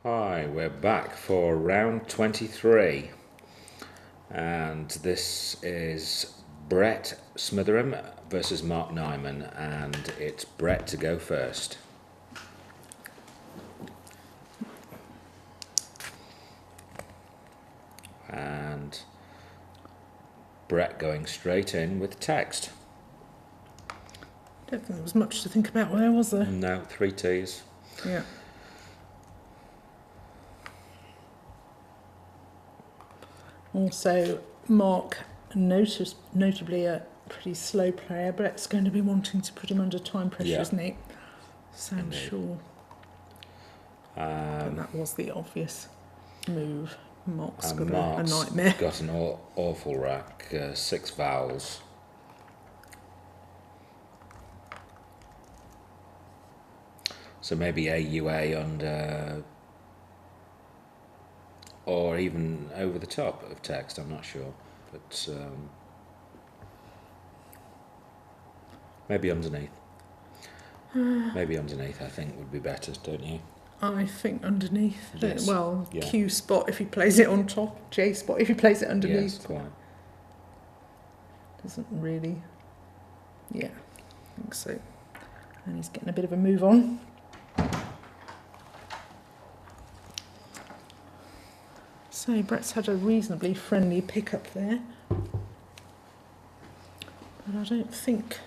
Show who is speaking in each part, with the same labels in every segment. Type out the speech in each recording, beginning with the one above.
Speaker 1: Hi, we're back for round 23, and this is Brett Smitheram versus Mark Nyman, and it's Brett to go first. And Brett going straight in with text.
Speaker 2: I don't think there was much to think about there, was there?
Speaker 1: No, 3 T's.
Speaker 2: Yeah. Also, Mark, notably a pretty slow player, Brett's going to be wanting to put him under time pressure,
Speaker 1: Yeah.
Speaker 2: isn't he? So I'm
Speaker 1: Indeed.
Speaker 2: sure. But that was the obvious move. Mark's got a nightmare.
Speaker 1: Got an awful rack, 6 vowels. So maybe AUA under, or even over the top of text, I'm not sure. But maybe underneath. Maybe underneath, I think, would be better, don't you?
Speaker 2: I think underneath.
Speaker 1: Yes.
Speaker 2: Well,
Speaker 1: Yeah.
Speaker 2: Q spot if he plays it on top, J spot if he plays it underneath.
Speaker 1: Yes, quite.
Speaker 2: Doesn't really. Yeah, I think so. And he's getting a bit of a move on. So Brett's had a reasonably friendly pickup there. But I don't think.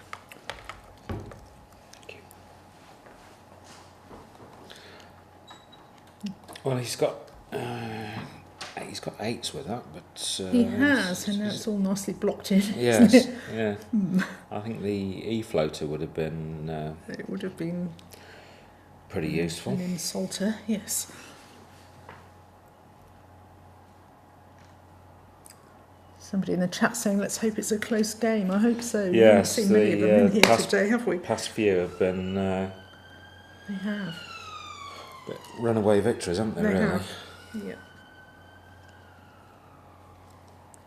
Speaker 1: Well, he's got 8s with that, but
Speaker 2: He has, and now it's all nicely blocked in.
Speaker 1: yes,
Speaker 2: Isn't it?
Speaker 1: yeah. I think the E floater would have been
Speaker 2: It would have been
Speaker 1: pretty useful.
Speaker 2: an insulter, yes. Somebody in the chat saying, let's hope it's a close game. I hope so. We haven't seen many of them in here today, have we?
Speaker 1: Past few have been
Speaker 2: They have.
Speaker 1: runaway victories, haven't they?
Speaker 2: They
Speaker 1: Really?
Speaker 2: have. Yeah.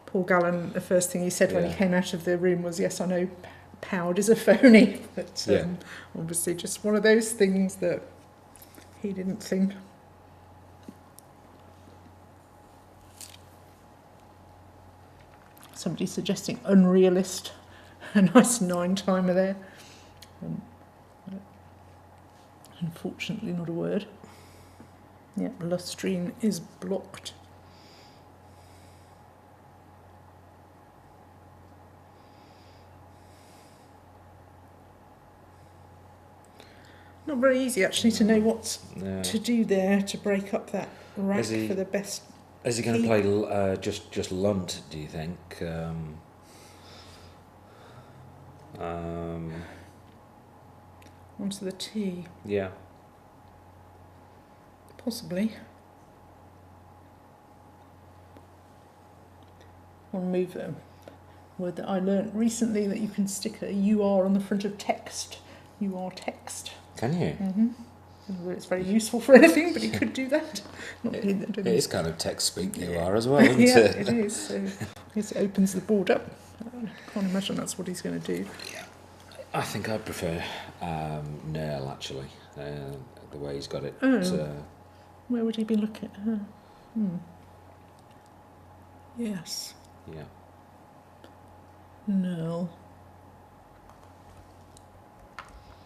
Speaker 2: Paul Gallen, the first thing he said when he
Speaker 1: Yeah.
Speaker 2: came out of the room was, yes, I know Powd is a phony. But
Speaker 1: Yeah.
Speaker 2: obviously just one of those things that he didn't think. Somebody suggesting unrealist. A nice 9-timer there. Unfortunately not a word. Yeah, lustrine is blocked. Not very easy actually to know what
Speaker 1: Yeah.
Speaker 2: to do there to break up that rack
Speaker 1: Is he-
Speaker 2: for the best.
Speaker 1: Is he going to
Speaker 2: Key.
Speaker 1: play just Lunt? Do you think?
Speaker 2: Onto the tee,
Speaker 1: Yeah.
Speaker 2: possibly. One move word that I learnt recently that you can stick a UR on the front of text. UR text.
Speaker 1: Can you?
Speaker 2: Mm-hmm. Whether it's very useful for anything, but he could do that. Not that he- I don't
Speaker 1: It
Speaker 2: know.
Speaker 1: is kind of text speak you are as well, isn't
Speaker 2: Yeah,
Speaker 1: it?
Speaker 2: it is. So it opens the board up. I can't imagine that's what he's going to do.
Speaker 1: I think I prefer Nail actually. The way he's got it.
Speaker 2: Oh. Where would he be looking? Yes.
Speaker 1: Yeah.
Speaker 2: No.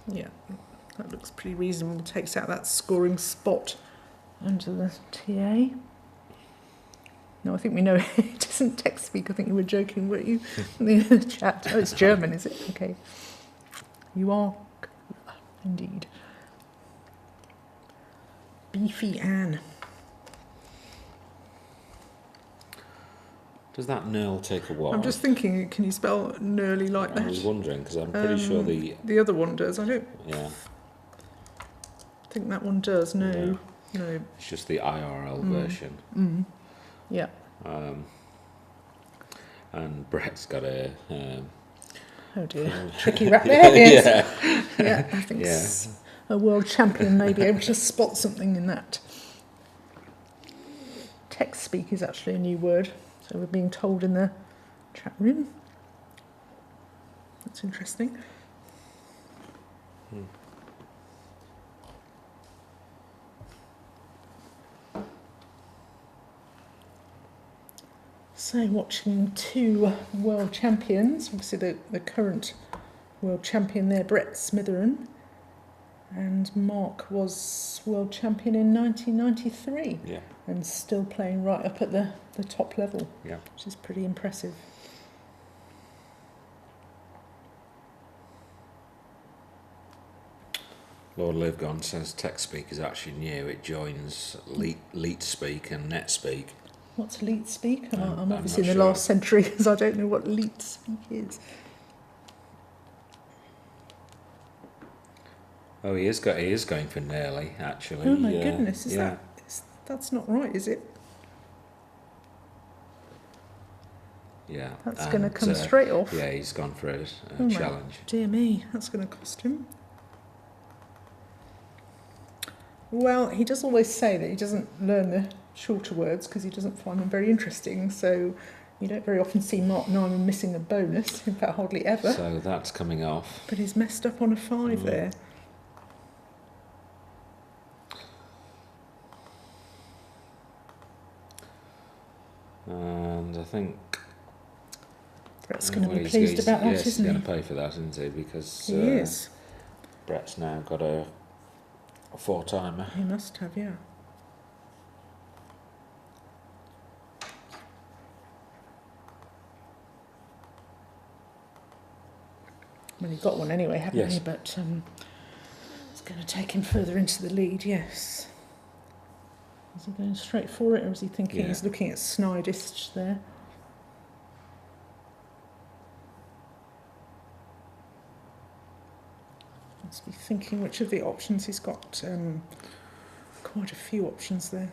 Speaker 2: Yeah, that looks pretty reasonable. Takes out that scoring spot under the TA. No, I think we know it isn't text speak. I think you were joking, weren't you? In the chat. Oh, it's German, is it? Okay. You are indeed. Beefy Anne.
Speaker 1: Does that Nerl take a while?
Speaker 2: I'm just thinking, can you spell Nurley like
Speaker 1: I was
Speaker 2: that?
Speaker 1: wondering because I'm pretty sure
Speaker 2: The other one does. I don't
Speaker 1: yeah,
Speaker 2: think that one does. No.
Speaker 1: Yeah.
Speaker 2: No.
Speaker 1: it's just the IRL version.
Speaker 2: Yeah.
Speaker 1: And Brett's got a
Speaker 2: Oh dear. Tricky rap there. Yes.
Speaker 1: yeah.
Speaker 2: Yeah, I think a world champion may be able to spot something in that. Text speak is actually a new word, so we're being told in the chat room. That's interesting. So watching two world champions, obviously the current world champion there, Brett Smitheram, and Mark was world champion in 1993
Speaker 1: Yeah.
Speaker 2: and still playing right up at the top level,
Speaker 1: Yeah.
Speaker 2: which is pretty impressive.
Speaker 1: Lord Livegon says TechSpeak is actually new. It joins LeetSpeak and NetSpeak.
Speaker 2: What's LeetSpeak? I'm
Speaker 1: I'm
Speaker 2: obviously in
Speaker 1: not
Speaker 2: the
Speaker 1: sure.
Speaker 2: last century, because I don't know what LeetSpeak is.
Speaker 1: Oh, he is going for nearly, actually.
Speaker 2: Oh my goodness,
Speaker 1: yeah.
Speaker 2: that's not right, is it?
Speaker 1: Yeah.
Speaker 2: That's going to come straight off.
Speaker 1: Yeah, he's gone for a
Speaker 2: Oh my
Speaker 1: challenge.
Speaker 2: dear me, that's going to cost him. Well, he does always say that he doesn't learn the shorter words because he doesn't find them very interesting, so you don't very often see Mark Nyman missing a bonus, in fact hardly ever.
Speaker 1: So that's coming off.
Speaker 2: But he's messed up on a 5 there.
Speaker 1: And I think
Speaker 2: Brett's going to be pleased about that,
Speaker 1: yes,
Speaker 2: isn't
Speaker 1: he's
Speaker 2: he?
Speaker 1: going to pay for that, isn't he? Because
Speaker 2: He is.
Speaker 1: Brett's now got a 4-timer.
Speaker 2: He must have, yeah. Well, he got one anyway, haven't
Speaker 1: Yes.
Speaker 2: he? But it's going to take him further into the lead, yes. Is he going straight for it, or is he thinking he's looking at Snidest there? Must be thinking which of the options he's got. Quite a few options there.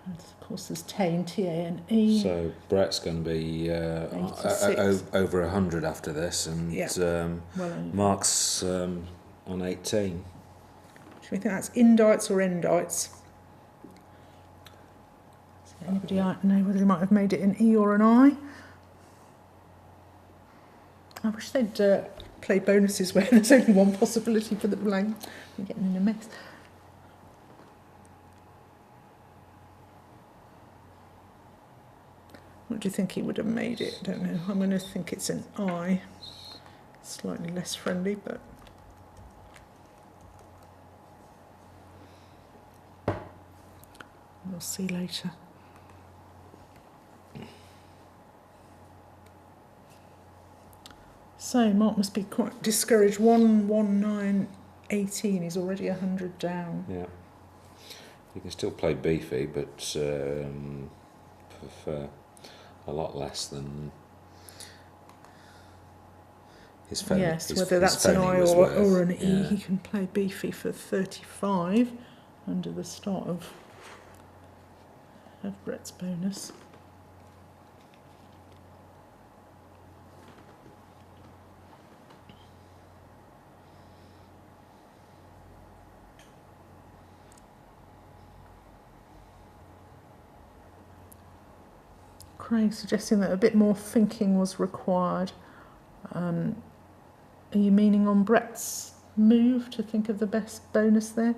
Speaker 2: And of course, there's Tane, T-A-N-E.
Speaker 1: So Brett's going to be
Speaker 2: 86.
Speaker 1: over 100 after this, and
Speaker 2: Well,
Speaker 1: Mark's on 18.
Speaker 2: should we think that's indites or endites? Does anybody know whether he might have made it an E or an I? I wish they'd play bonuses where there's only one possibility for the blank. We're getting in a mess. What do you think he would have made it? I don't know. I'm going to think it's an I. Slightly less friendly, but... we'll see later. So Mark must be quite discouraged. 119.18. He's already 100 down.
Speaker 1: Yeah. You can still play beefy, but for a lot less than his phone.
Speaker 2: Yes, whether that's an I or an E, he can play beefy for 35 under the start of Brett's bonus. Craig suggesting that a bit more thinking was required. Are you meaning on Brett's move to think of the best bonus there?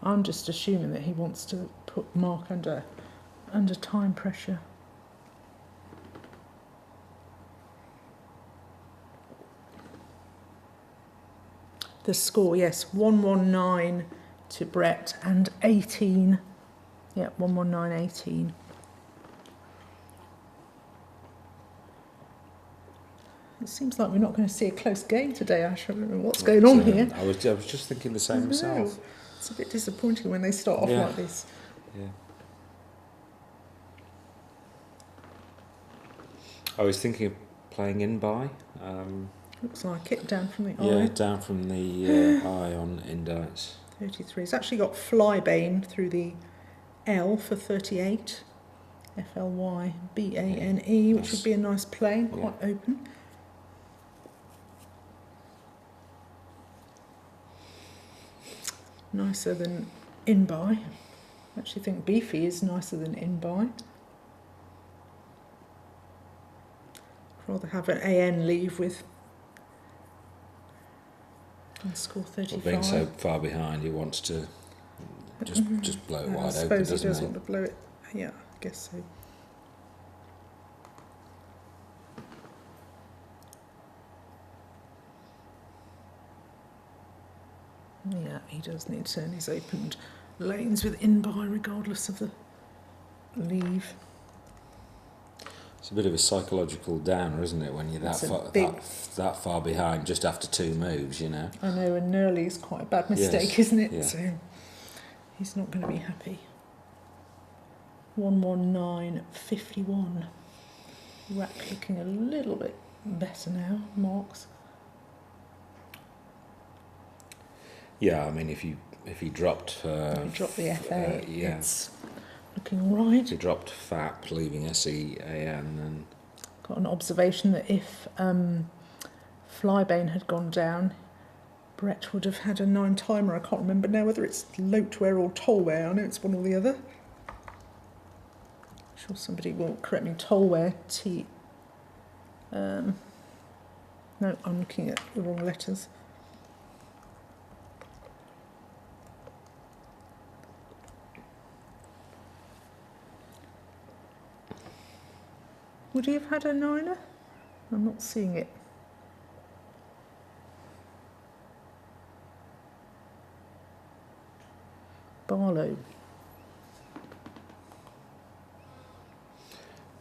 Speaker 2: I'm just assuming that he wants to put Mark under time pressure. The score, yes, 119 to Brett and 18. Yeah, 119.18. It seems like we're not going to see a close game today, Ash. I don't know what's going on here.
Speaker 1: I was just thinking the same myself.
Speaker 2: It's a bit disappointing when they start off like this.
Speaker 1: Yeah. I was thinking of playing in by.
Speaker 2: Looks like it, down from the
Speaker 1: Yeah,
Speaker 2: eye.
Speaker 1: down from the eye on indites.
Speaker 2: 33. It's actually got Flybane through the L for 38. F-L-Y-B-A-N-E, which would be a nice play, quite open. Nicer than in by. I actually think beefy is nicer than in by. I'd rather have an AN leave with and score 35.
Speaker 1: Well, being so far behind, he wants to just blow it
Speaker 2: I
Speaker 1: wide open,
Speaker 2: suppose he
Speaker 1: doesn't
Speaker 2: does
Speaker 1: he?
Speaker 2: want to blow it. Yeah, I guess so. Yeah, he does need to turn his opened lanes with in by regardless of the leave.
Speaker 1: It's a bit of a psychological downer, isn't it, when you're
Speaker 2: It's
Speaker 1: that far behind just after 2 moves, you know?
Speaker 2: I know, and Nurley's quite a bad mistake,
Speaker 1: Yes,
Speaker 2: isn't it?
Speaker 1: yeah.
Speaker 2: So he's not going to be happy. 119.51. Rack looking a little bit better now, Marks.
Speaker 1: Yeah, I mean, if you dropped...
Speaker 2: If you drop the FA,
Speaker 1: yeah.
Speaker 2: it's looking right.
Speaker 1: If you dropped FAP, leaving SEAN, then...
Speaker 2: Got an observation that if Flybane had gone down, Brett would have had a 9-timer. I can't remember now whether it's Loteware or Tollware. I know it's one or the other. I'm sure somebody will correct me. Tollware, T. No, I'm looking at the wrong letters. Would he have had a 9er? I'm not seeing it. Barlow.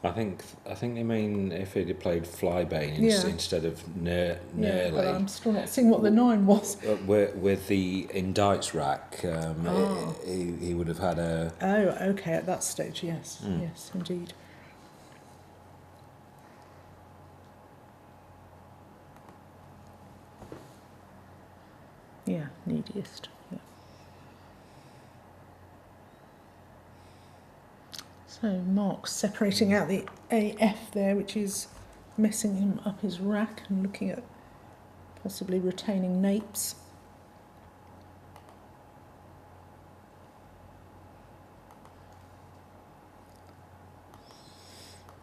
Speaker 1: I think they mean if he'd have played Flybane
Speaker 2: Yeah.
Speaker 1: instead of
Speaker 2: Yeah,
Speaker 1: Nearly.
Speaker 2: but I'm still not seeing what the 9 was.
Speaker 1: With the Indites rack, he would have had a...
Speaker 2: Oh, okay, at that stage, yes. Yes, indeed. Yeah, neediest. Yeah. So Mark's separating out the AF there, which is messing him up his rack, and looking at possibly retaining Napes.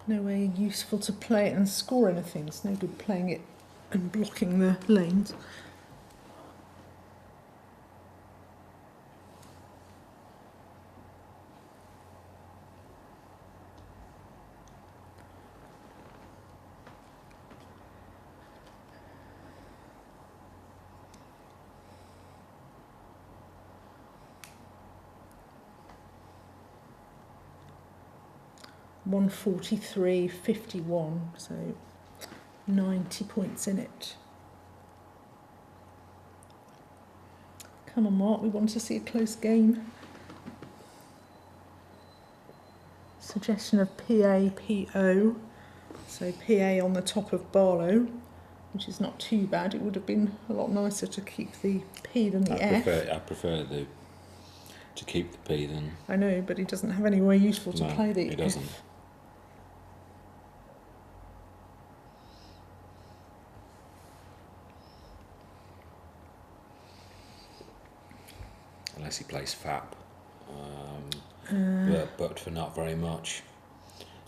Speaker 2: No way useful to play it and score anything. It's no good playing it and blocking the lanes. $143.51, so 90 points in it. Come on, Mark, we want to see a close game. Suggestion of PA, PO. So PA on the top of Barlow, which is not too bad. It would have been a lot nicer to keep the P than the F.
Speaker 1: I prefer to keep the P than...
Speaker 2: I know, but he doesn't have anywhere useful to play the
Speaker 1: he doesn't.
Speaker 2: F.
Speaker 1: Unless he plays FAP, but for not very much.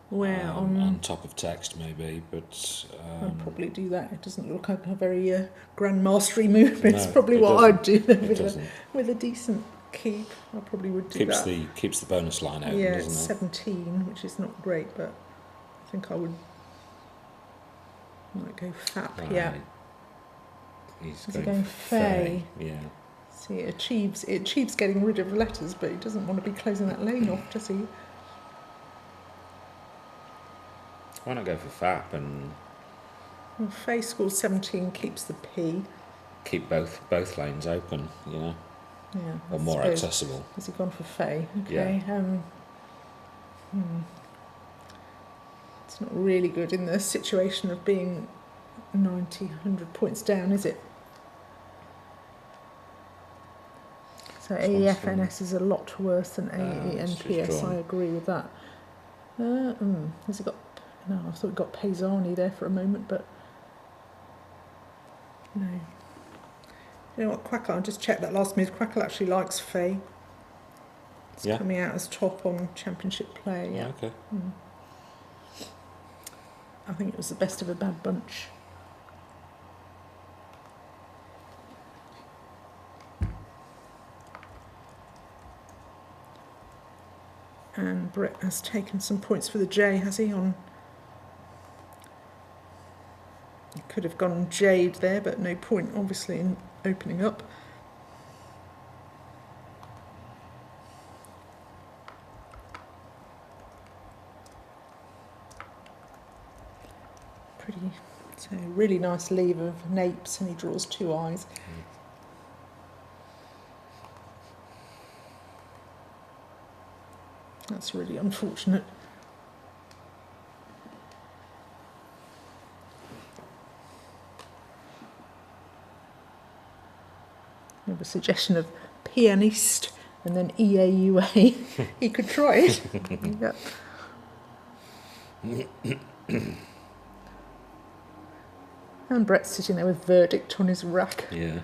Speaker 2: Where
Speaker 1: on top of text maybe, but
Speaker 2: I'd probably do that. It doesn't look like a very grandmastery move. It's
Speaker 1: no,
Speaker 2: probably
Speaker 1: it
Speaker 2: what
Speaker 1: doesn't.
Speaker 2: I'd do
Speaker 1: It
Speaker 2: with a decent keep. I probably would do that.
Speaker 1: Keeps the bonus line open,
Speaker 2: Yeah,
Speaker 1: doesn't
Speaker 2: it's
Speaker 1: it?
Speaker 2: 17, which is not great, but I think I might go FAP.
Speaker 1: Right.
Speaker 2: Yeah.
Speaker 1: He's
Speaker 2: Is he
Speaker 1: going
Speaker 2: going
Speaker 1: for
Speaker 2: Fay?
Speaker 1: Yeah.
Speaker 2: See, it achieves getting rid of letters, but he doesn't want to be closing that lane off, does he?
Speaker 1: Why not go for FAP and
Speaker 2: Well, Fay scores 17, keeps the P.
Speaker 1: keep both lanes open, you know,
Speaker 2: Yeah,
Speaker 1: or
Speaker 2: I
Speaker 1: more
Speaker 2: suppose.
Speaker 1: accessible.
Speaker 2: Has he gone for Fay? Okay. It's not really good in the situation of being 90, 100 points down, is it? So AEFNS is a lot worse than AENPS. I agree with that. Has he got... No, I thought he got Paisani there for a moment, but... No. You know what, Quackle, I'll just check that last move. Quackle actually likes Fay. It's coming out as top on Championship Play, yeah.
Speaker 1: Okay.
Speaker 2: I think it was the best of a bad bunch. And Brett has taken some points for the J, has he? He could have gone Jade there, but no point, obviously, in opening up. So really nice leave of napes, and he draws 2 eyes. That's really unfortunate. We have a suggestion of pianist and then EAUA. He could try it. Yep. And Brett's sitting there with verdict on his rack.
Speaker 1: Yeah.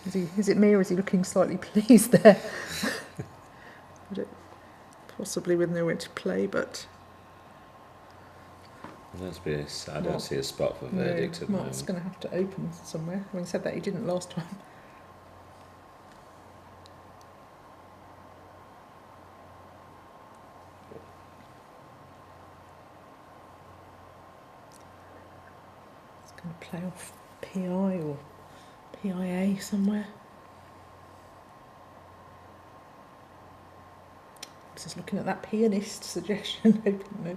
Speaker 2: Is it me, or is he looking slightly pleased there? Possibly with nowhere to play, but...
Speaker 1: I don't see a spot for verdict at the moment.
Speaker 2: Mark's going to have to open somewhere. Having said that, he didn't last time. He's going to play off PI or PIA somewhere. Just looking at that pianist suggestion. No.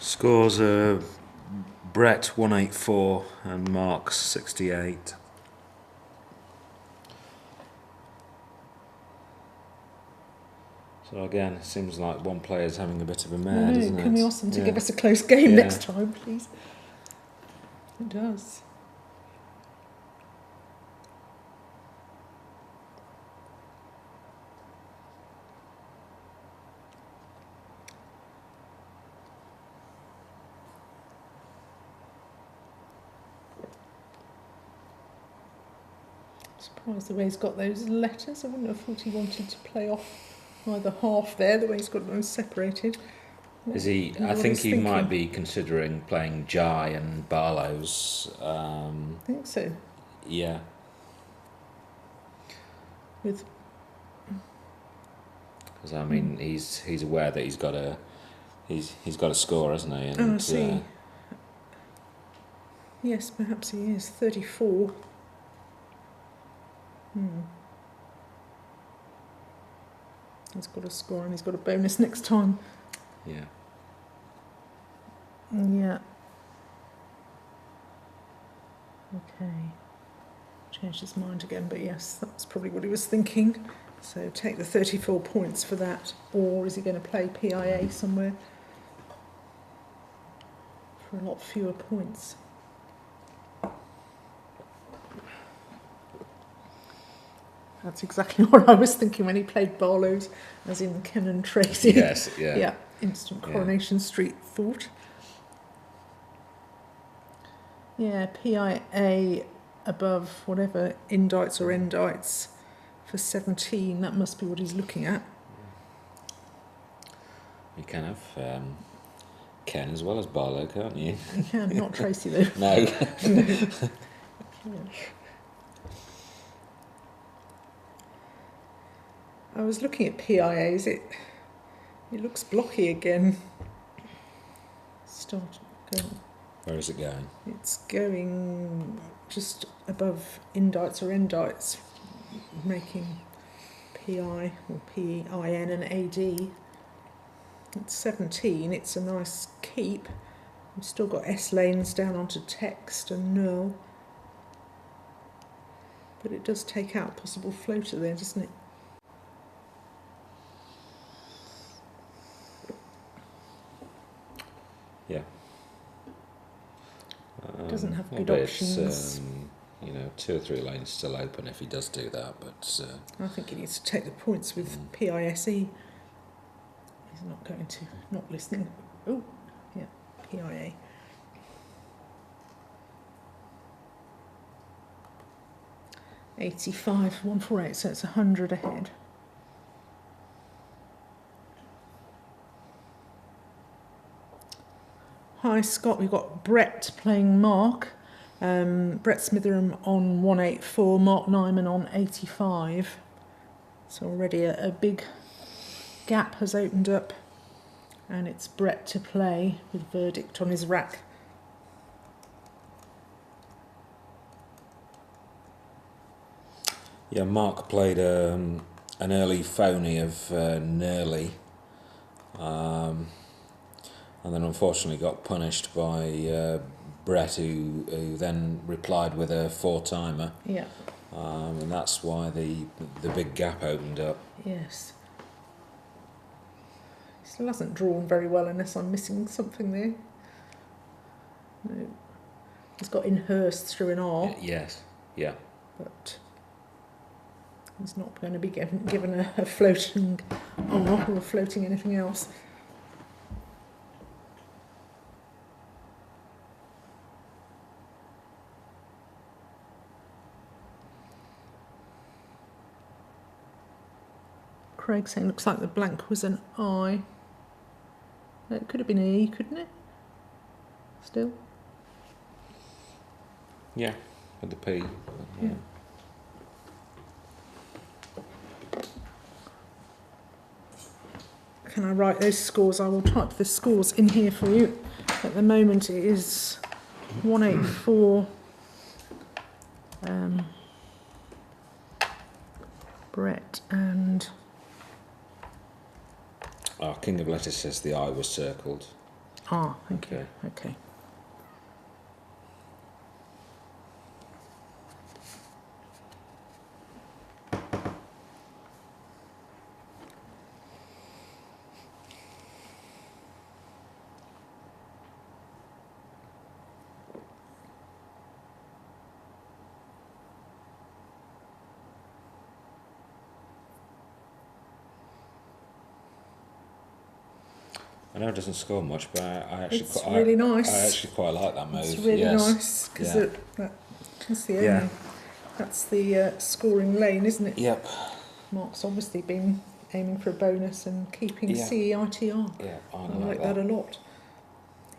Speaker 1: Scores are Brett 184 and Mark 68. So again, it seems like one player's having a bit of a mare, doesn't it?
Speaker 2: Can we ask them to give us a close game next time, please? It does. Surprised the way he's got those letters. I wouldn't have thought he wanted to play off either half there, the way he's got those separated.
Speaker 1: Is he? I think he might be considering playing Jai and Barlow's.
Speaker 2: I think so.
Speaker 1: Yeah.
Speaker 2: Because
Speaker 1: I mean, he's aware that he's got a score, hasn't he? And,
Speaker 2: I see. Yes, perhaps he is 34. He's got a score and he's got a bonus next time.
Speaker 1: Yeah.
Speaker 2: Yeah. Okay. Changed his mind again, but yes, that's probably what he was thinking. So take the 34 points for that, or is he going to play PIA somewhere for a lot fewer points? That's exactly what I was thinking when he played Barlow's, as in Ken and Tracy.
Speaker 1: Yes, yeah.
Speaker 2: Yeah, instant Coronation Street thought. Yeah, PIA above whatever indites or endites for 17, that must be what he's looking at.
Speaker 1: You can have Ken as well as Barlow, can't you?
Speaker 2: You can, not Tracy though.
Speaker 1: No.
Speaker 2: Yeah. I was looking at PIAs, it looks blocky again. Start going.
Speaker 1: Where is it going?
Speaker 2: It's going just above indites or endites, making PI or PIN and AD. It's 17, it's a nice keep. We've still got S lanes down onto text and null. But it does take out a possible floater there, doesn't it?
Speaker 1: Yeah.
Speaker 2: It doesn't have good
Speaker 1: options.
Speaker 2: options.
Speaker 1: 2 or 3 lanes still open if he does do that, but...
Speaker 2: I think he needs to take the points with PISE. He's not going to, not listening. Oh, yeah, PIA. $85, 148, so it's 100 ahead. Hi Scott, we've got Brett playing Mark. Brett Smitheram on 184, Mark Nyman on 85. So already a big gap has opened up, and it's Brett to play with Verdict on his rack.
Speaker 1: Yeah, Mark played an early phony of Nerley, and then unfortunately got punished by Brett, who then replied with a four-timer.
Speaker 2: Yeah.
Speaker 1: And that's why the big gap opened up.
Speaker 2: Yes. He still hasn't drawn very well unless I'm missing something there. No. He's got Inhurst through an R.
Speaker 1: Yes, yeah.
Speaker 2: But he's not going to be given a floating R or floating anything else. Craig saying looks like the blank was an I. It could have been an E, couldn't it? Still?
Speaker 1: Yeah, with the P.
Speaker 2: Yeah. Can I write those scores? I will type the scores in here for you. At the moment it is 184. Brett and...
Speaker 1: King of Letters says the I was circled.
Speaker 2: Ah, thank you. Okay.
Speaker 1: I know it doesn't score much, but I actually
Speaker 2: It's really nice.
Speaker 1: I actually quite like that move.
Speaker 2: It's really nice because that's the only, that's the scoring lane, isn't it?
Speaker 1: Yep.
Speaker 2: Mark's obviously been aiming for a bonus and keeping CEITR.
Speaker 1: Yeah, I
Speaker 2: like that a lot,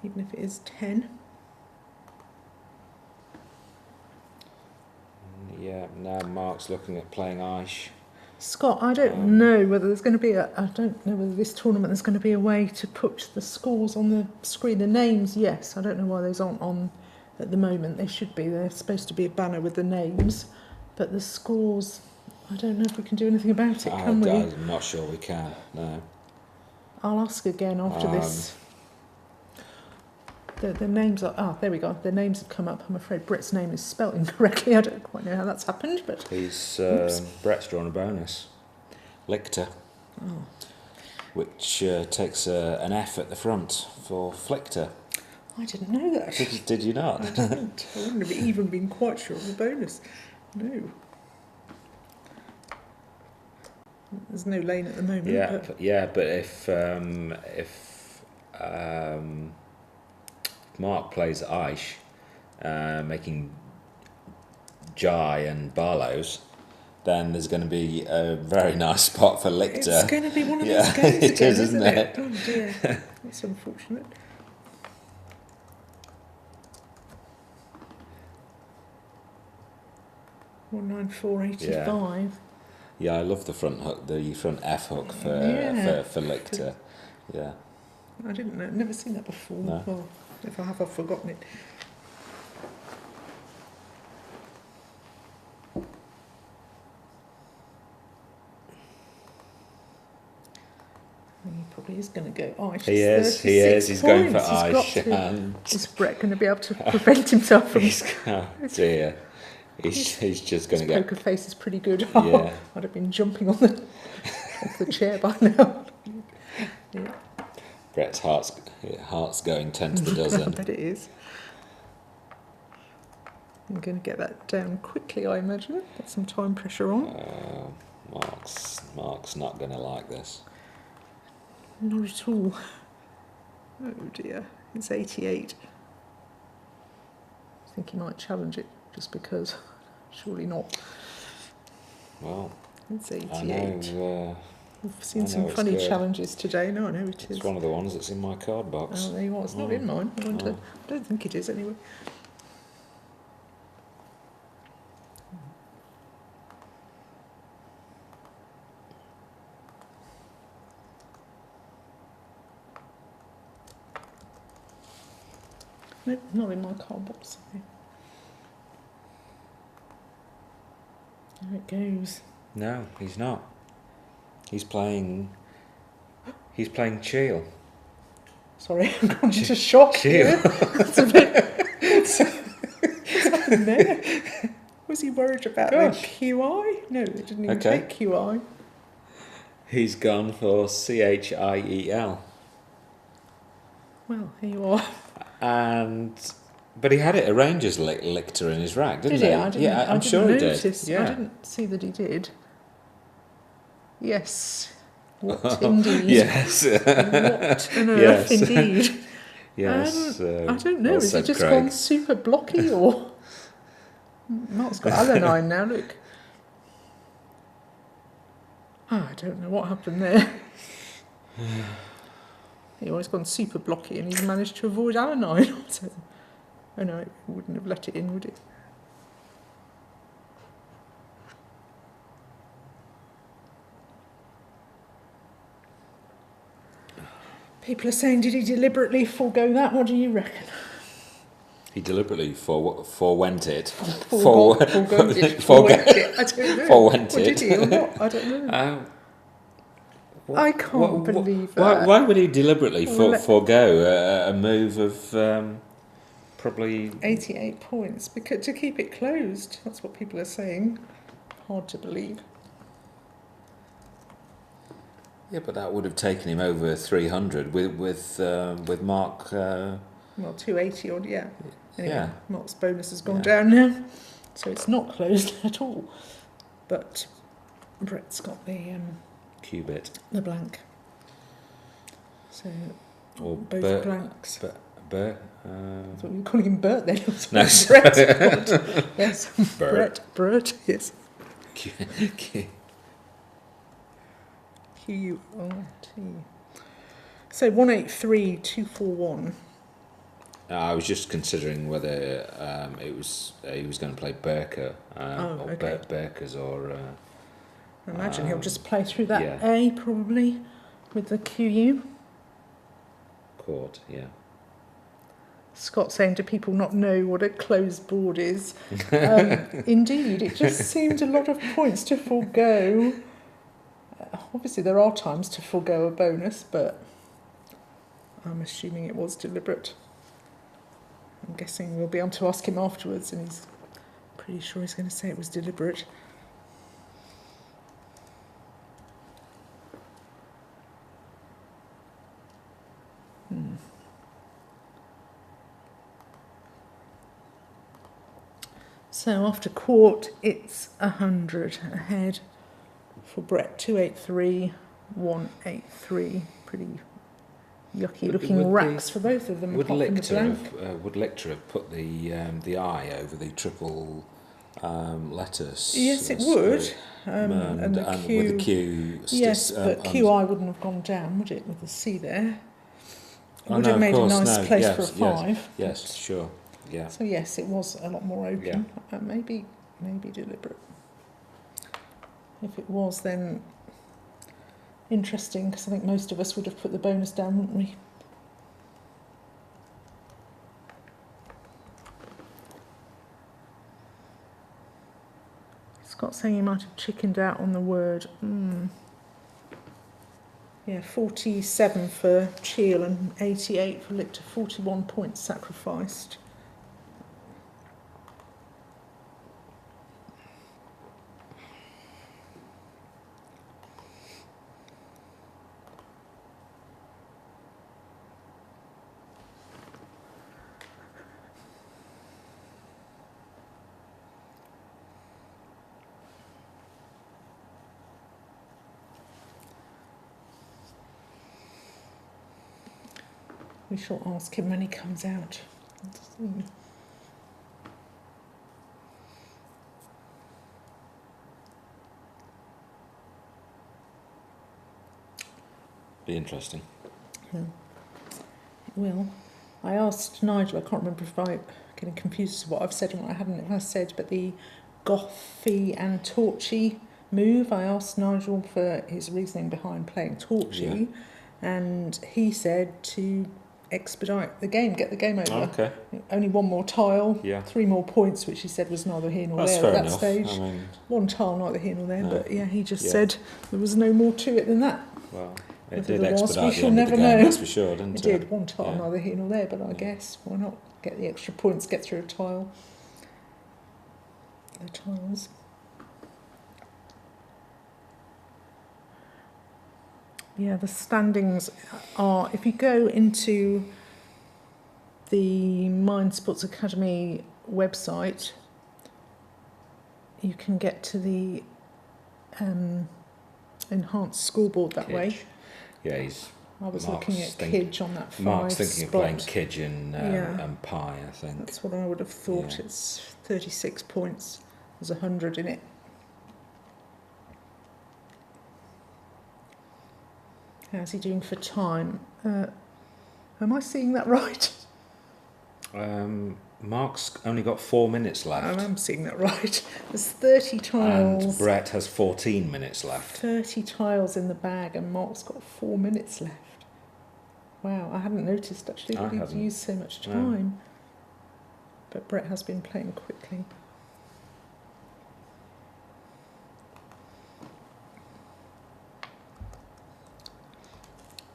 Speaker 2: even if it is 10.
Speaker 1: Yeah, now Mark's looking at playing Aish.
Speaker 2: Scott, I don't know whether there's going to be I don't know whether this tournament there's going to be a way to put the scores on the screen. The names, yes. I don't know why those aren't on at the moment. They should be. There's supposed to be a banner with the names, but the scores, I don't know if we can do anything about it, can we?
Speaker 1: I'm not sure we can, no.
Speaker 2: I'll ask again after this. The names are... there we go. The names have come up. I'm afraid Brett's name is spelt incorrectly. I don't quite know how that's happened, but...
Speaker 1: He's Brett's drawn a bonus. Lichter.
Speaker 2: Oh.
Speaker 1: Which takes an F at the front for Flichter.
Speaker 2: I didn't know that.
Speaker 1: Did you not?
Speaker 2: I didn't. I wouldn't have even been quite sure of the bonus. No. There's no lane at the moment.
Speaker 1: But if Mark plays Aish, making Jai and Barlow's, then there's going to be a very nice spot for Lichter.
Speaker 2: It's going to be one of those games
Speaker 1: it
Speaker 2: again,
Speaker 1: is, isn't it?
Speaker 2: Oh dear, that's unfortunate. $194.85.
Speaker 1: Yeah, I love the front hook, the front F hook for Lichter. Yeah.
Speaker 2: I didn't know, never seen that before.
Speaker 1: No.
Speaker 2: Well, if I have, I've forgotten it. He probably is going to go Aish.
Speaker 1: He is. He's going for Aish.
Speaker 2: Is Brett going to be able to prevent himself from...
Speaker 1: Oh dear. He's just going to get...
Speaker 2: Poker face is pretty good.
Speaker 1: Yeah.
Speaker 2: I'd have been jumping on off the chair by now. Yeah.
Speaker 1: Brett's heart's going 10 to the dozen.
Speaker 2: I bet it is. I'm going to get that down quickly, I imagine. Get some time pressure on.
Speaker 1: Mark's not going to like this.
Speaker 2: Not at all. Oh dear, it's 88. I think he might challenge it just because. Surely not.
Speaker 1: Well,
Speaker 2: It's 88.
Speaker 1: I know
Speaker 2: We've seen
Speaker 1: I
Speaker 2: some
Speaker 1: know it's
Speaker 2: funny
Speaker 1: good.
Speaker 2: challenges today. No, I know it is.
Speaker 1: It's one of the ones that's in my card box.
Speaker 2: Oh, there you are. It's not in mine. I don't think it is anyway. Nope, not in my card box. There it goes.
Speaker 1: No, he's not. He's playing Cheel.
Speaker 2: Sorry, I've gone into shock here. That's a bit... What's happened there? Was he worried about the QI? No, they didn't even take QI.
Speaker 1: He's gone for CHIEL.
Speaker 2: Well, here you are.
Speaker 1: But he had it a Rangers lictor in his rack, didn't he?
Speaker 2: I didn't,
Speaker 1: I'm sure he did. Yeah.
Speaker 2: I didn't see that he did. Yes. What indeed?
Speaker 1: Yes.
Speaker 2: What on earth indeed?
Speaker 1: Yes.
Speaker 2: I don't know. Has he just
Speaker 1: Craig.
Speaker 2: gone super blocky or... Mark's got alanine now, look. I don't know what happened there. He always gone super blocky and he's managed to avoid alanine. Oh no, it wouldn't have let it in, would it? People are saying, did he deliberately forego that? What do you reckon?
Speaker 1: He deliberately forewent it.
Speaker 2: Forewent it. I don't know.
Speaker 1: Forewent
Speaker 2: Or
Speaker 1: it.
Speaker 2: did he or not? I don't know. I can't believe that.
Speaker 1: Why would he deliberately forego a move of probably
Speaker 2: 88 points because to keep it closed? That's what people are saying. Hard to believe.
Speaker 1: Yeah, but that would have taken him over 300 with Mark.
Speaker 2: Well, 280 odd, yeah. Anyway,
Speaker 1: Yeah.
Speaker 2: Mark's bonus has gone down now, so it's not closed at all. But Brett's got the
Speaker 1: Qubit.
Speaker 2: the blank. So
Speaker 1: Or
Speaker 2: both blanks.
Speaker 1: Bert.
Speaker 2: I thought you were calling him Bert then.
Speaker 1: No.
Speaker 2: Brett. God. Yes.
Speaker 1: Bert.
Speaker 2: Brett. Yes.
Speaker 1: Q.
Speaker 2: QRT. So 183241.
Speaker 1: I was just considering whether he was going to play Berker or
Speaker 2: okay.
Speaker 1: Berkers or.
Speaker 2: I imagine he'll just play through that
Speaker 1: yeah.
Speaker 2: A probably with the QU.
Speaker 1: Court, yeah.
Speaker 2: Scott saying, do people not know what a closed board is? Indeed, it just seemed a lot of points to forego. Obviously, there are times to forego a bonus, but I'm assuming it was deliberate. I'm guessing we'll be able to ask him afterwards, and he's pretty sure he's going to say it was deliberate. So after court, it's 100 ahead for Brett. 283, 183. Pretty yucky looking racks for both of them.
Speaker 1: Would
Speaker 2: Lictor
Speaker 1: have put the I over the triple letters?
Speaker 2: Yes, it would.
Speaker 1: And
Speaker 2: the Q,
Speaker 1: with the Q.
Speaker 2: Yes, but QI wouldn't have gone down, would it, with the C there? It would have
Speaker 1: of
Speaker 2: made
Speaker 1: course,
Speaker 2: a nice place
Speaker 1: yes,
Speaker 2: for a 5.
Speaker 1: Yes, sure. Yeah.
Speaker 2: So yes, it was a lot more open.
Speaker 1: Yeah.
Speaker 2: Maybe deliberate. If it was, then interesting, because I think most of us would have put the bonus down, wouldn't we? Scott's saying he might have chickened out on the word. Yeah, 47 for Cheel and 88 for Lictor. 41 points sacrificed. We shall ask him when he comes out.
Speaker 1: Be interesting.
Speaker 2: Yeah. It will. I asked Nigel, I can't remember if I'm getting confused as to what I've said and what I haven't said, but the Gothy and Torchy move, I asked Nigel for his reasoning behind playing Torchy, and he said to expedite the game, get the game over.
Speaker 1: Okay.
Speaker 2: Only one more tile,
Speaker 1: Yeah.
Speaker 2: 3 more points, which he said was neither here nor
Speaker 1: That's
Speaker 2: there
Speaker 1: fair
Speaker 2: at that
Speaker 1: enough.
Speaker 2: stage.
Speaker 1: I mean,
Speaker 2: One tile, neither here nor there,
Speaker 1: No.
Speaker 2: but yeah, he just
Speaker 1: Yeah.
Speaker 2: said there was no more to it than that.
Speaker 1: well,
Speaker 2: Whether
Speaker 1: it did
Speaker 2: there was, we
Speaker 1: expedite the
Speaker 2: shall
Speaker 1: end of the
Speaker 2: never
Speaker 1: game,
Speaker 2: know.
Speaker 1: that's for sure, didn't
Speaker 2: It
Speaker 1: it?
Speaker 2: did, one tile,
Speaker 1: Yeah.
Speaker 2: neither here nor there, but I
Speaker 1: Yeah.
Speaker 2: guess why not get the extra points, get through a tile. The tiles. Yeah, the standings are, if you go into the Mind Sports Academy website, you can get to the enhanced scoreboard that way.
Speaker 1: Kidge. Yeah, he's
Speaker 2: I was
Speaker 1: Mark's
Speaker 2: looking at
Speaker 1: think-
Speaker 2: Kidge on that 5
Speaker 1: Mark's thinking of playing
Speaker 2: spot.
Speaker 1: Kidge and
Speaker 2: Yeah.
Speaker 1: Pie, I think.
Speaker 2: That's what I would have thought.
Speaker 1: Yeah.
Speaker 2: It's 36 points. There's 100 in it. How's he doing for time? Am I seeing that right?
Speaker 1: Mark's only got 4 minutes
Speaker 2: I
Speaker 1: left,
Speaker 2: am seeing that right. There's 30
Speaker 1: and
Speaker 2: tiles.
Speaker 1: Brett has 14 minutes left.
Speaker 2: 30 tiles in the bag, and Mark's got 4 minutes left. Wow, I hadn't noticed actually
Speaker 1: I
Speaker 2: that he'd
Speaker 1: hadn't.
Speaker 2: used so much
Speaker 1: No.
Speaker 2: time. But Brett has been playing quickly.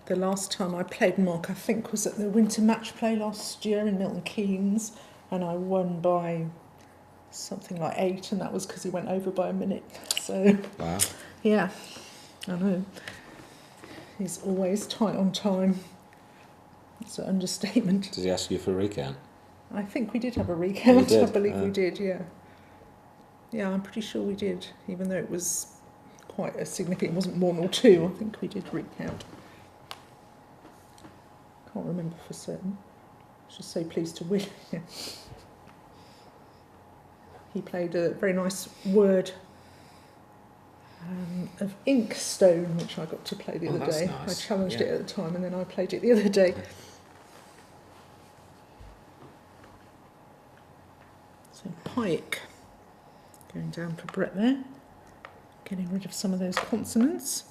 Speaker 2: The last time I played Mark, I think, was at the winter match play last year in Milton Keynes, and I won by something like 8, and that was because he went over by a minute. So,
Speaker 1: Wow.
Speaker 2: yeah, I know. He's always tight on time. It's an understatement.
Speaker 1: Did he ask you for a recount?
Speaker 2: I think we did have a recount.
Speaker 1: did?
Speaker 2: I believe
Speaker 1: Oh.
Speaker 2: we did, yeah. Yeah, I'm pretty sure we did, even though it was quite a significant, it wasn't 1 or 2, I think we did recount. Can't remember for certain. I was just so pleased to win. Yeah. He played a very nice word of Inkstone, which I got to play the
Speaker 1: Oh,
Speaker 2: other
Speaker 1: that's
Speaker 2: day.
Speaker 1: nice.
Speaker 2: I challenged
Speaker 1: Yeah.
Speaker 2: it at the time, and then I played it the other day. So Pike, going down for Brett there, getting rid of some of those consonants,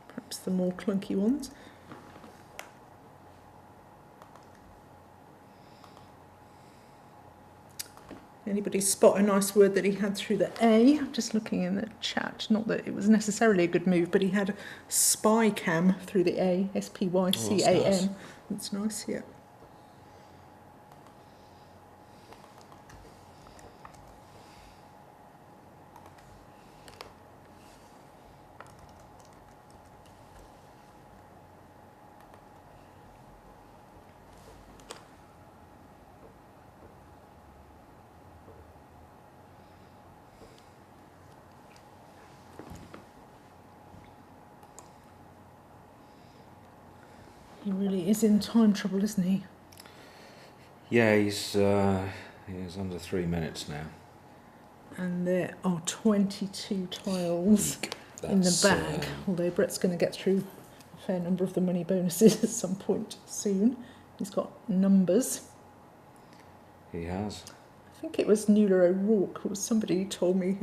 Speaker 2: perhaps the more clunky ones. Anybody spot a nice word that he had through the A? I'm just looking in the chat. Not that it was necessarily a good move, but he had spy cam through the A, S-P-Y-C-A-M.
Speaker 1: Oh, that's nice.
Speaker 2: That's nice, yeah. He really is in time trouble, isn't he?
Speaker 1: Yeah, he's under 3 minutes now.
Speaker 2: And there are 22 tiles in the
Speaker 1: That's,
Speaker 2: bag, although Brett's going to get through a fair number of the money bonuses at some point soon. He's got numbers.
Speaker 1: He has.
Speaker 2: I think it was Nuala O'Rourke, who was somebody who told me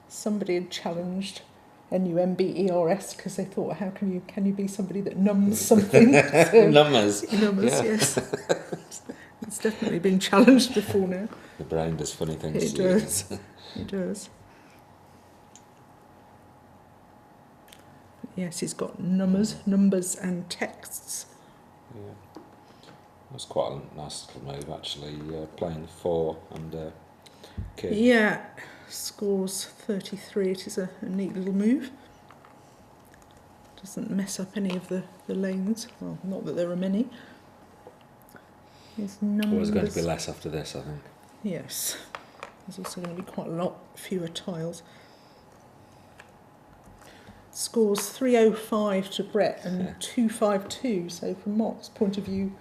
Speaker 2: somebody had challenged NUMBERS because they thought, how can you be somebody that numbs something? So,
Speaker 1: Numbers.
Speaker 2: numbers,
Speaker 1: Yeah.
Speaker 2: yes. It's definitely been challenged before now.
Speaker 1: The brain does funny things.
Speaker 2: It
Speaker 1: to you.
Speaker 2: does. It does. Yes, he's got numbers and texts.
Speaker 1: Yeah. That's quite a nice little move, actually. Playing 4 and kid.
Speaker 2: Yeah, scores 33. It is a neat little move. Doesn't mess up any of the lanes. Well, not that there are many. His numbers.
Speaker 1: Well, there's going to be less after this, I think.
Speaker 2: Yes. There's also going to be quite a lot fewer tiles. Scores 305 to Brett and
Speaker 1: Yeah.
Speaker 2: 252. So from Mark's point of view,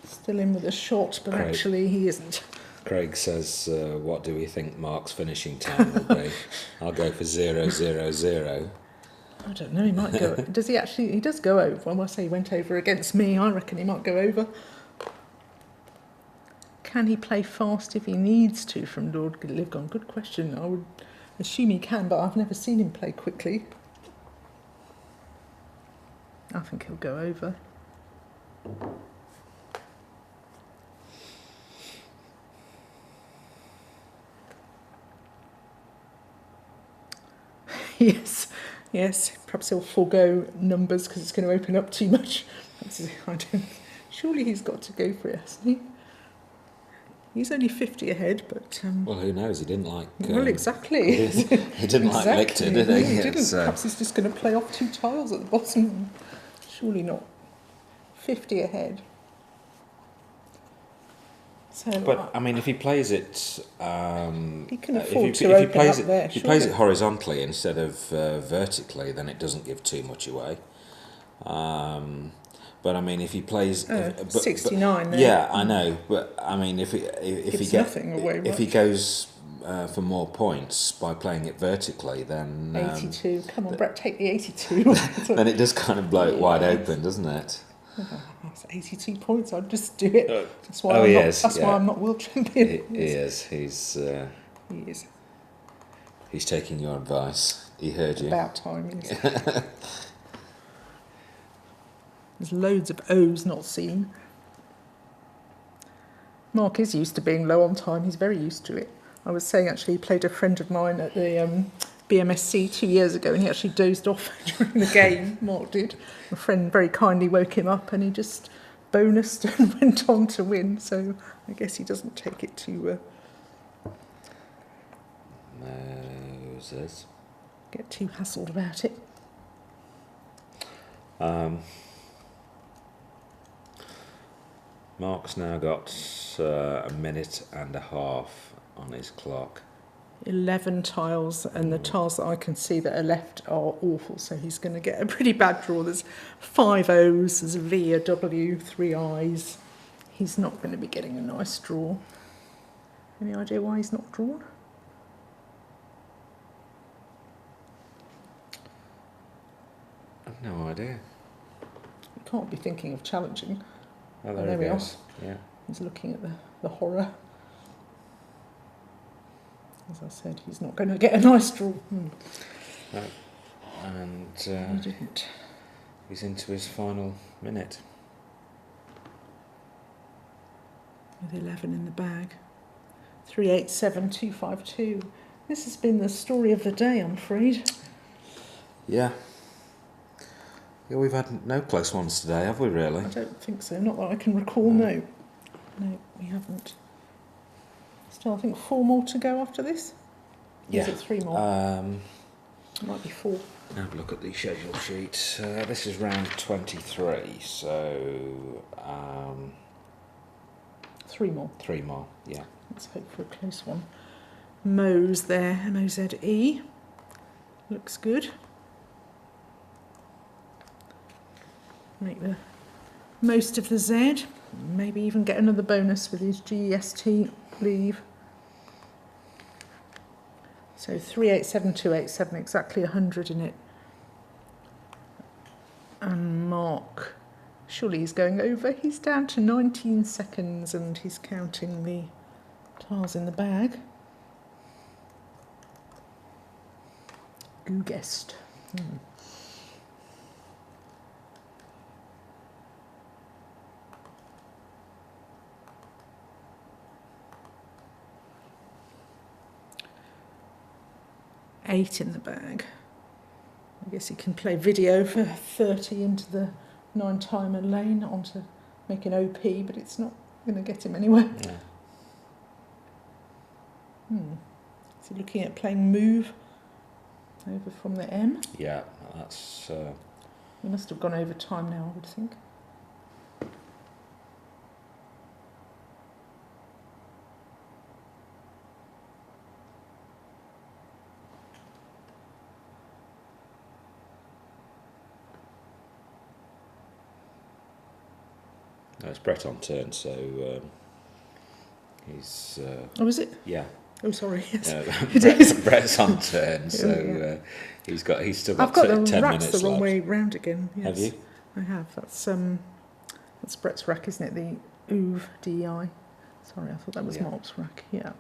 Speaker 2: still in with a shot, but
Speaker 1: Great.
Speaker 2: actually he isn't.
Speaker 1: Craig says, what do we think Mark's finishing time will be? I'll go for 0-0-0.
Speaker 2: I don't know, he might go... Does he actually... He does go over. When I say he went over against me, I reckon he might go over. Can he play fast if he needs to from Lord Livgone? Good question. I would assume he can, but I've never seen him play quickly. I think he'll go over. Yes. Perhaps he'll forego numbers because it's going to open up too much. Surely he's got to go for it, hasn't he? He's only 50 ahead, but...
Speaker 1: well, who knows? He didn't like...
Speaker 2: well, exactly.
Speaker 1: He didn't like Lictor, did he?
Speaker 2: No, he didn't. Perhaps he's just going to play off 2 tiles at the bottom. Surely not. 50 ahead. So,
Speaker 1: but I mean, if he plays it,
Speaker 2: he can afford to open up there.
Speaker 1: If he plays it horizontally instead of vertically, then it doesn't give too much away. But I mean, if he plays
Speaker 2: 69, then
Speaker 1: yeah, I know. But I mean, if he goes for more points by playing it vertically, then
Speaker 2: 82. Come on, Brett, take the 82.
Speaker 1: Then it does kind of blow it wide open, doesn't it?
Speaker 2: That's 82 points. I'd just do it. That's why why I'm not world champion.
Speaker 1: He is. He is. He's taking your advice. He heard you.
Speaker 2: About time. Yes. There's loads of O's not seen. Mark is used to being low on time. He's very used to it. I was saying actually he played a friend of mine at the BMSC 2 years ago, and he actually dozed off during the game. Mark did. A friend very kindly woke him up, and he just bonused and went on to win. So I guess he doesn't take it too...
Speaker 1: Moses.
Speaker 2: Get too hassled about it.
Speaker 1: Mark's now got a minute and a half on his clock.
Speaker 2: 11 tiles, and the tiles that I can see that are left are awful, so he's going to get a pretty bad draw. There's 5 O's, there's a V, a W, 3 I's. He's not going to be getting a nice draw. Any idea why he's not drawn?
Speaker 1: I've no idea.
Speaker 2: He can't be thinking of challenging.
Speaker 1: Oh, there we are. Yeah.
Speaker 2: He's looking at the horror. As I said, he's not going to get a nice draw.
Speaker 1: And
Speaker 2: he didn't.
Speaker 1: He's into his final minute.
Speaker 2: With 11 in the bag. 387,252. This has been the story of the day, I'm afraid.
Speaker 1: Yeah. Yeah, we've had no close ones today, have we, really?
Speaker 2: I don't think so. Not that I can recall, no. No, we haven't. Still, I think 4 more to go after this?
Speaker 1: Yeah.
Speaker 2: Is it 3 more? It might be 4.
Speaker 1: Have a look at the schedule sheet. This is round 23, so...
Speaker 2: 3 more.
Speaker 1: 3 more, yeah.
Speaker 2: Let's hope for a close one. Mo's there, M-O-Z-E. Looks good. Make the most of the Z. Maybe even get another bonus with his GEST leave. So 387,287, exactly 100 in it. And Mark, surely he's going over. He's down to 19 seconds and he's counting the tiles in the bag. Who guessed? Eight in the bag. I guess he can play video for 30 into the 9-timer lane onto making OP, but it's not going to get him anywhere.
Speaker 1: Yeah.
Speaker 2: Is he looking at playing move over from the M?
Speaker 1: Yeah, that's...
Speaker 2: He must have gone over time now, I would think.
Speaker 1: No, it's Brett on turn, so he's...
Speaker 2: Oh, is it?
Speaker 1: Yeah.
Speaker 2: Oh, sorry. Yes,
Speaker 1: It
Speaker 2: is.
Speaker 1: Brett's on turn, so he's still got
Speaker 2: I've got the
Speaker 1: 10
Speaker 2: racks
Speaker 1: minutes
Speaker 2: the wrong
Speaker 1: left.
Speaker 2: way round again. Yes.
Speaker 1: Have you?
Speaker 2: I have. That's Brett's rack, isn't it? The OOV DEI. Sorry, I thought that was Mark's rack. Yeah.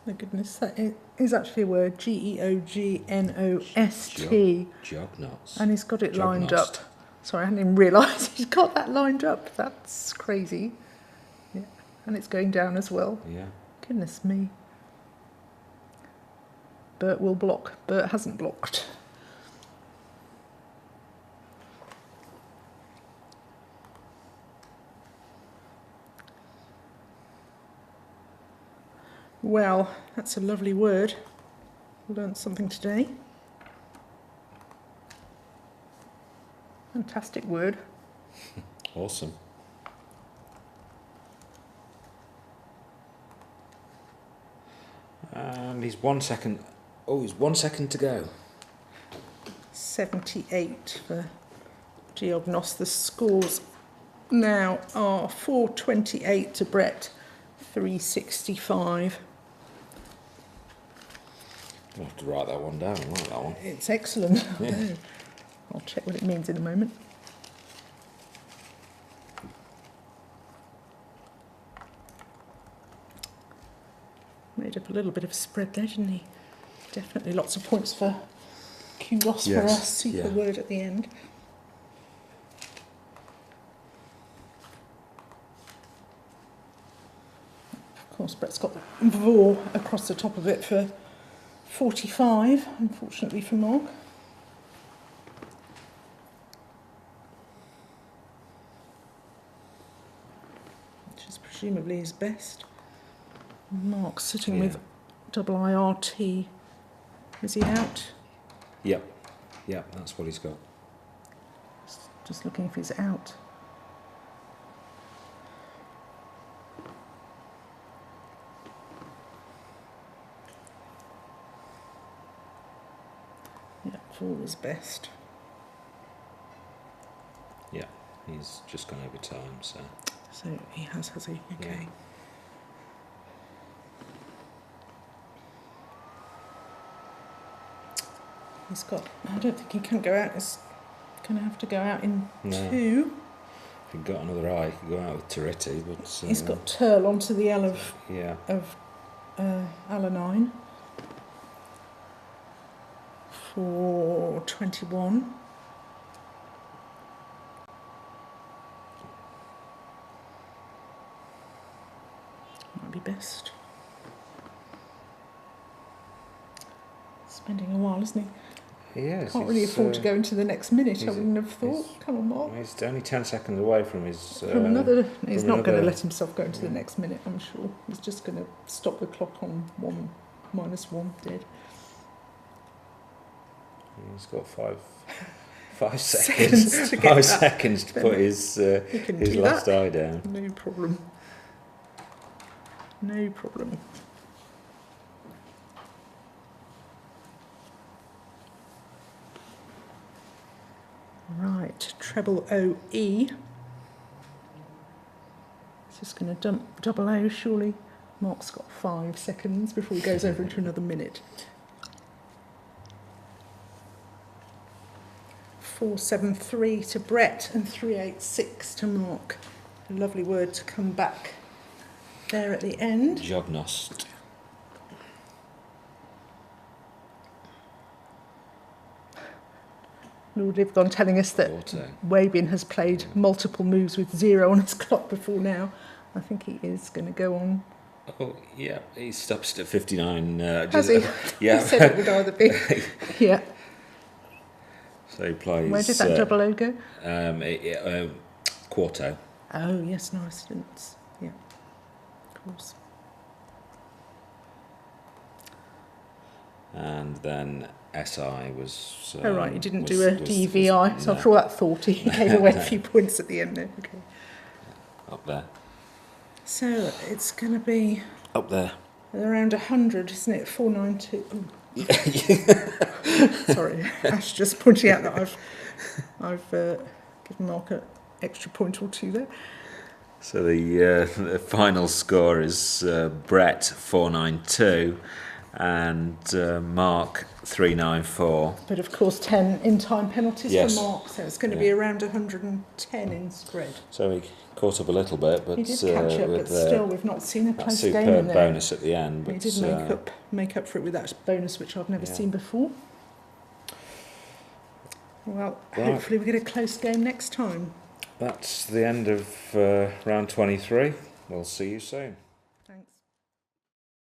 Speaker 2: My goodness, that is actually a word. Geognost.
Speaker 1: Jognost.
Speaker 2: And he's got it lined
Speaker 1: Jognost.
Speaker 2: up. Sorry, I hadn't even realised he's got that lined up. That's crazy. Yeah. And it's going down as well.
Speaker 1: Yeah.
Speaker 2: Goodness me. Bert will block. Bert hasn't blocked. Well, that's a lovely word. Learned something today. Fantastic word.
Speaker 1: Awesome. And he's 1 second. Oh, he's 1 second to go.
Speaker 2: 78 for Geognost. The scores now are 428 to Brett, 365.
Speaker 1: I'll have to write that one down. I like that one.
Speaker 2: It's excellent.
Speaker 1: Yeah.
Speaker 2: I'll check what it means in a moment. Made up a little bit of a spread there, didn't he? Definitely lots of points for kudos for a super word at the end. Of course, Brett's got vor across the top of it for 45, unfortunately for Mark. Which is presumably his best. Mark's sitting with double IRT. Is he out?
Speaker 1: Yep. Yep, that's what he's got.
Speaker 2: Just looking if he's out. Yeah, four is best.
Speaker 1: Yeah, he's just gone over time, so.
Speaker 2: So he has he? Okay.
Speaker 1: Yeah.
Speaker 2: He's got, I don't think he can go out. He's going to have to go out in
Speaker 1: No.
Speaker 2: two.
Speaker 1: If he'd got another eye, he could go out with Turretti, but...
Speaker 2: He's got Turl onto the L of Alanine for 21. Might be best. Spending a while, isn't he?
Speaker 1: He is.
Speaker 2: Can't really afford to go into the next minute, I wouldn't have thought. Come on, Mark.
Speaker 1: He's only 10 seconds away from his...
Speaker 2: From another... He's not going to let himself go into the next minute, I'm sure. He's just going to stop the clock on 1-1 dead.
Speaker 1: He's got five seconds.
Speaker 2: to get
Speaker 1: 5 seconds to put his last eye down.
Speaker 2: No problem. No problem. Right, treble OE. It's just going to dump double O, surely. Mark's got 5 seconds before he goes over into another minute. 473 to Brett and 386 to Mark. A lovely word to come back there at the end.
Speaker 1: Jognost.
Speaker 2: Lord Ivgon telling us that Wabian has played multiple moves with 0 on his clock before now. I think he is going to go on
Speaker 1: Oh, yeah, he stops at 59.
Speaker 2: Has he?
Speaker 1: Yeah.
Speaker 2: He said it would either be. Yeah.
Speaker 1: So he plays.
Speaker 2: Where did that double O go?
Speaker 1: Quarto.
Speaker 2: Oh, yes, nice. Yeah, of course.
Speaker 1: And then SI was.
Speaker 2: Oh, right, you didn't do a DVI, so
Speaker 1: no.
Speaker 2: after all that thought, he gave away a few points at the end there. Okay.
Speaker 1: Up there.
Speaker 2: So it's going to be
Speaker 1: Up there.
Speaker 2: around 100, isn't it? 492. Sorry, Ash just pointing out that I've given Mark an extra point or two there.
Speaker 1: So the final score is Brett 492 and Mark 394.
Speaker 2: But of course, 10 in-time penalties
Speaker 1: Yes.
Speaker 2: for Mark, so it's going to be around 110 in spread.
Speaker 1: So he caught up a little bit, but
Speaker 2: He did catch up, but still, we've not seen a close game in
Speaker 1: superb
Speaker 2: there.
Speaker 1: bonus at the end. But
Speaker 2: He did make up for it with that bonus, which I've never seen before. Well, hopefully we get a close game next time.
Speaker 1: That's the end of round 23. We'll see you soon.